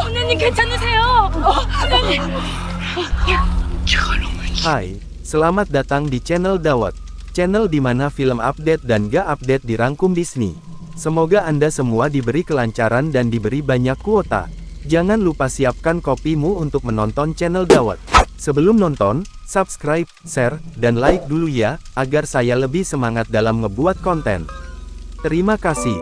부모님 괜찮으세요? 부모님. Hai, selamat datang di channel Dawet. Channel di mana film update dan gak update dirangkum Disney. Semoga Anda semua diberi kelancaran dan diberi banyak kuota. Jangan lupa siapkan kopimu untuk menonton channel Dawet. Sebelum nonton, subscribe, share, dan like dulu ya, agar saya lebih semangat dalam ngebuat konten. Terima kasih.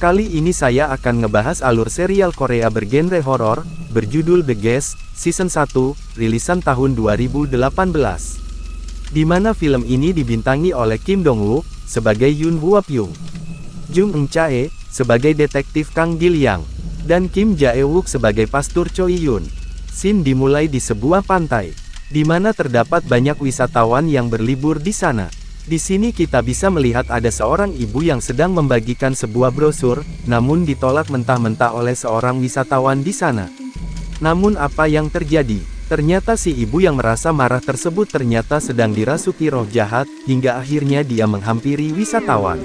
Kali ini saya akan ngebahas alur serial Korea bergenre horor, berjudul The Guest, Season 1, rilisan tahun 2018. Di mana film ini dibintangi oleh Kim Dong-wook sebagai Yoon Hwa-pyung, Jung Eun-chae sebagai detektif Kang Gil-yang, dan Kim Jae-wook sebagai pastur Choi-yoon. Scene dimulai di sebuah pantai, di mana terdapat banyak wisatawan yang berlibur di sana. Di sini kita bisa melihat ada seorang ibu yang sedang membagikan sebuah brosur, namun ditolak mentah-mentah oleh seorang wisatawan di sana. Namun apa yang terjadi? Ternyata si ibu yang merasa marah tersebut ternyata sedang dirasuki roh jahat, hingga akhirnya dia menghampiri wisatawan.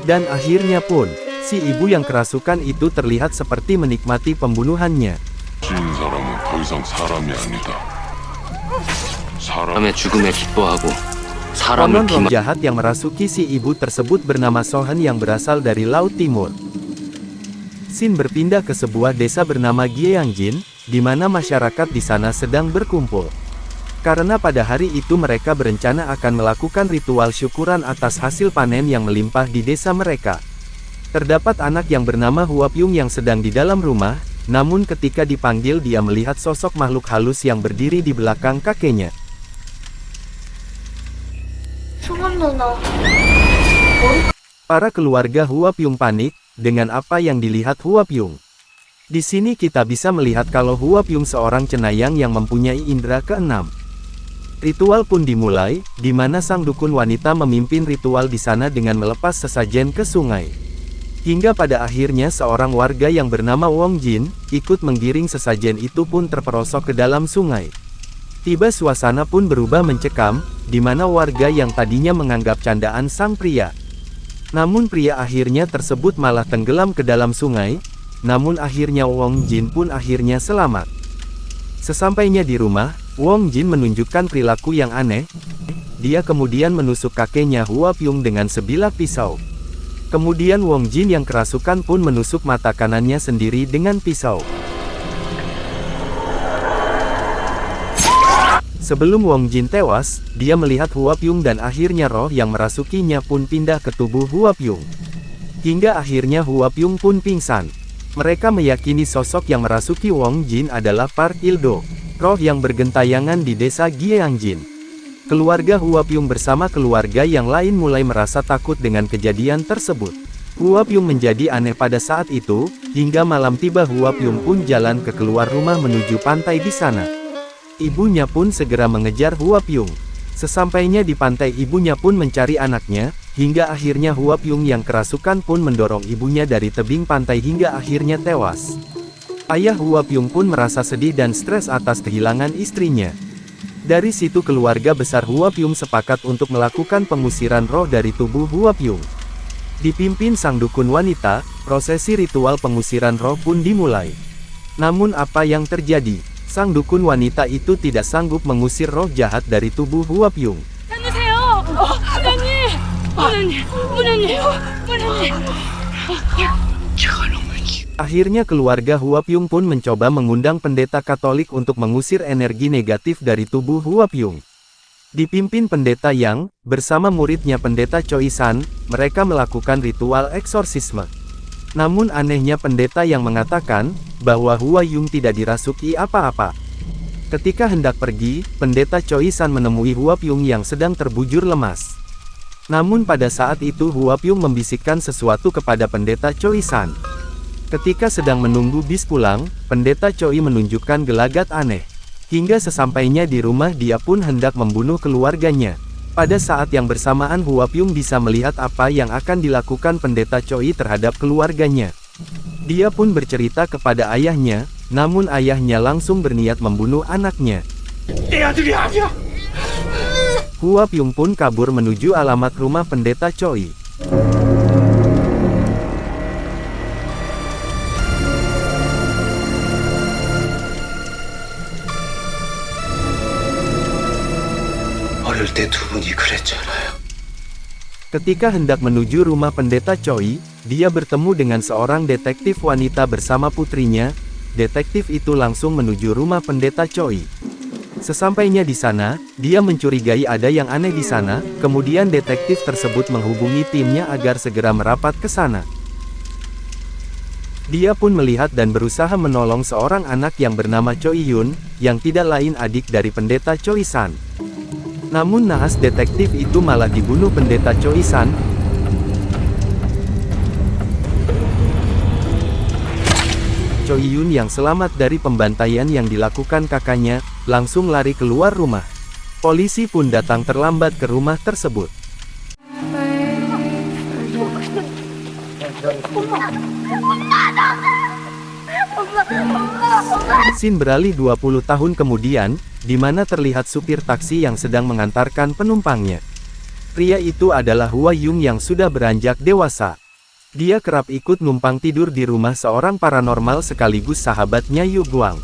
Dan akhirnya pun, si ibu yang kerasukan itu terlihat seperti menikmati pembunuhannya. 사람의 죽음에 기뻐하고 Konon 사람을 roh 기만 jahat yang merasuki si ibu tersebut bernama Sohan yang berasal dari Laut Timur. Scene berpindah ke sebuah desa bernama Gyeongjin, di mana masyarakat di sana sedang berkumpul. Karena pada hari itu mereka berencana akan melakukan ritual syukuran atas hasil panen yang melimpah di desa mereka. Terdapat anak yang bernama Hwa-pyung yang sedang di dalam rumah, namun ketika dipanggil dia melihat sosok makhluk halus yang berdiri di belakang kakeknya. Para keluarga Hwa-pyung panik dengan apa yang dilihat Hwa-pyung. Di sini kita bisa melihat kalau Hwa-pyung seorang cenayang yang mempunyai indera keenam. Ritual pun dimulai, di mana sang dukun wanita memimpin ritual di sana dengan melepas sesajen ke sungai. Hingga pada akhirnya seorang warga yang bernama Wong Jin ikut menggiring sesajen itu pun terperosok ke dalam sungai. Tiba suasana pun berubah mencekam, di mana warga yang tadinya menganggap candaan sang pria. Namun pria akhirnya tersebut malah tenggelam ke dalam sungai, namun akhirnya Wong Jin pun akhirnya selamat. Sesampainya di rumah, Wong Jin menunjukkan perilaku yang aneh. Dia kemudian menusuk kakeknya Hwa-pyung dengan sebilah pisau. Kemudian Wong Jin yang kerasukan pun menusuk mata kanannya sendiri dengan pisau. Sebelum Wong Jin tewas, dia melihat Hwa-pyung dan akhirnya roh yang merasukinya pun pindah ke tubuh Hwa-pyung. Hingga akhirnya Hwa-pyung pun pingsan. Mereka meyakini sosok yang merasuki Wong Jin adalah Park Il-do, roh yang bergentayangan di desa Gyeongjin. Keluarga Hwa-pyung bersama keluarga yang lain mulai merasa takut dengan kejadian tersebut. Hwa-pyung menjadi aneh pada saat itu, hingga malam tiba Hwa-pyung pun jalan ke keluar rumah menuju pantai di sana. Ibunya pun segera mengejar Hwa-pyung. Sesampainya di pantai ibunya pun mencari anaknya, hingga akhirnya Hwa-pyung yang kerasukan pun mendorong ibunya dari tebing pantai hingga akhirnya tewas. Ayah Hwa-pyung pun merasa sedih dan stres atas kehilangan istrinya. Dari situ keluarga besar Hwa-pyung sepakat untuk melakukan pengusiran roh dari tubuh Hwa-pyung. Dipimpin sang dukun wanita, prosesi ritual pengusiran roh pun dimulai. Namun apa yang terjadi? Sang dukun wanita itu tidak sanggup mengusir roh jahat dari tubuh Hwa-pyung. Akhirnya keluarga Hwa-pyung pun mencoba mengundang pendeta Katolik untuk mengusir energi negatif dari tubuh Hwa-pyung. Dipimpin pendeta Yang, bersama muridnya pendeta Choi-san, mereka melakukan ritual eksorsisme. Namun anehnya pendeta yang mengatakan bahwa Hwa-pyung tidak dirasuki apa-apa. Ketika hendak pergi, pendeta Choi-san menemui Hwa-pyung yang sedang terbujur lemas. Namun pada saat itu Hwa-pyung membisikkan sesuatu kepada pendeta Choi-san. Ketika sedang menunggu bis pulang, pendeta Choi menunjukkan gelagat aneh. Hingga sesampainya di rumah dia pun hendak membunuh keluarganya. Pada saat yang bersamaan Hwa-pyung bisa melihat apa yang akan dilakukan pendeta Choi terhadap keluarganya. Dia pun bercerita kepada ayahnya, namun ayahnya langsung berniat membunuh anaknya. Hua Pyung pun kabur menuju alamat rumah pendeta Choi. 어릴 때 두 분이 그랬잖아요. Ketika hendak menuju rumah pendeta Choi, dia bertemu dengan seorang detektif wanita bersama putrinya. Detektif itu langsung menuju rumah pendeta Choi. Sesampainya di sana, dia mencurigai ada yang aneh di sana, kemudian detektif tersebut menghubungi timnya agar segera merapat ke sana. Dia pun melihat dan berusaha menolong seorang anak yang bernama Choi Yun, yang tidak lain adik dari pendeta Choi San. Namun naas detektif itu malah dibunuh pendeta Choi San. Choi Yun yang selamat dari pembantaian yang dilakukan kakaknya, langsung lari keluar rumah. Polisi pun datang terlambat ke rumah tersebut. Scene beralih 20 tahun kemudian, di mana terlihat supir taksi yang sedang mengantarkan penumpangnya. Pria itu adalah Hua Yung yang sudah beranjak dewasa. Dia kerap ikut numpang tidur di rumah seorang paranormal sekaligus sahabatnya Yu Guang.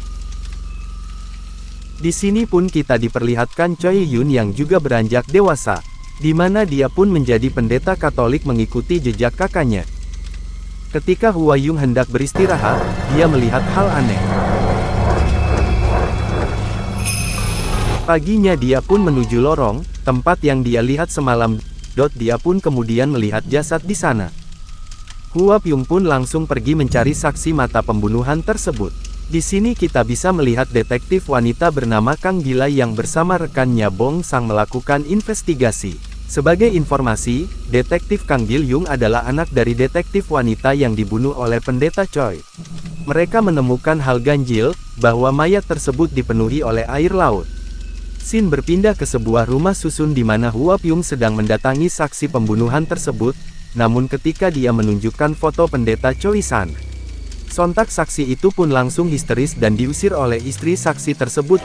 Di sini pun kita diperlihatkan Choi Yun yang juga beranjak dewasa, di mana dia pun menjadi pendeta Katolik mengikuti jejak kakaknya. Ketika Hua Yung hendak beristirahat, dia melihat hal aneh. Paginya dia pun menuju lorong, tempat yang dia lihat semalam. Dia pun kemudian melihat jasad di sana. Hua Pyung pun langsung pergi mencari saksi mata pembunuhan tersebut. Di sini kita bisa melihat detektif wanita bernama Kang Gila yang bersama rekannya Bong Sang melakukan investigasi. Sebagai informasi, detektif Kang Gil Yung adalah anak dari detektif wanita yang dibunuh oleh pendeta Choi. Mereka menemukan hal ganjil, bahwa mayat tersebut dipenuhi oleh air laut. Scene berpindah ke sebuah rumah susun di mana Hua Pyung sedang mendatangi saksi pembunuhan tersebut, namun ketika dia menunjukkan foto pendeta Choi San, sontak saksi itu pun langsung histeris dan diusir oleh istri saksi tersebut.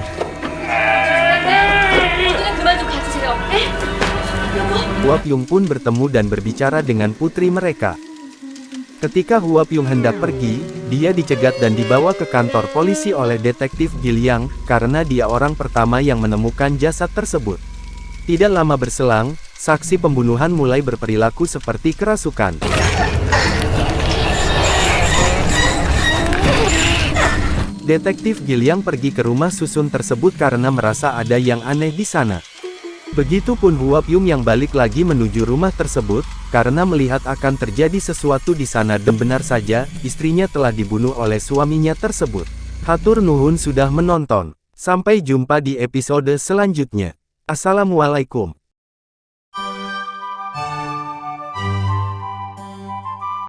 Hua Pyung pun bertemu dan berbicara dengan putri mereka. Ketika Hua Pyung hendak pergi, dia dicegat dan dibawa ke kantor polisi oleh detektif Gil Yang, karena dia orang pertama yang menemukan jasad tersebut. Tidak lama berselang, saksi pembunuhan mulai berperilaku seperti kerasukan. Detektif Gil Yang pergi ke rumah susun tersebut karena merasa ada yang aneh di sana. Begitupun Hua Pyung yang balik lagi menuju rumah tersebut, karena melihat akan terjadi sesuatu di sana dan benar saja, istrinya telah dibunuh oleh suaminya tersebut. Hatur nuhun sudah menonton. Sampai jumpa di episode selanjutnya. Assalamualaikum.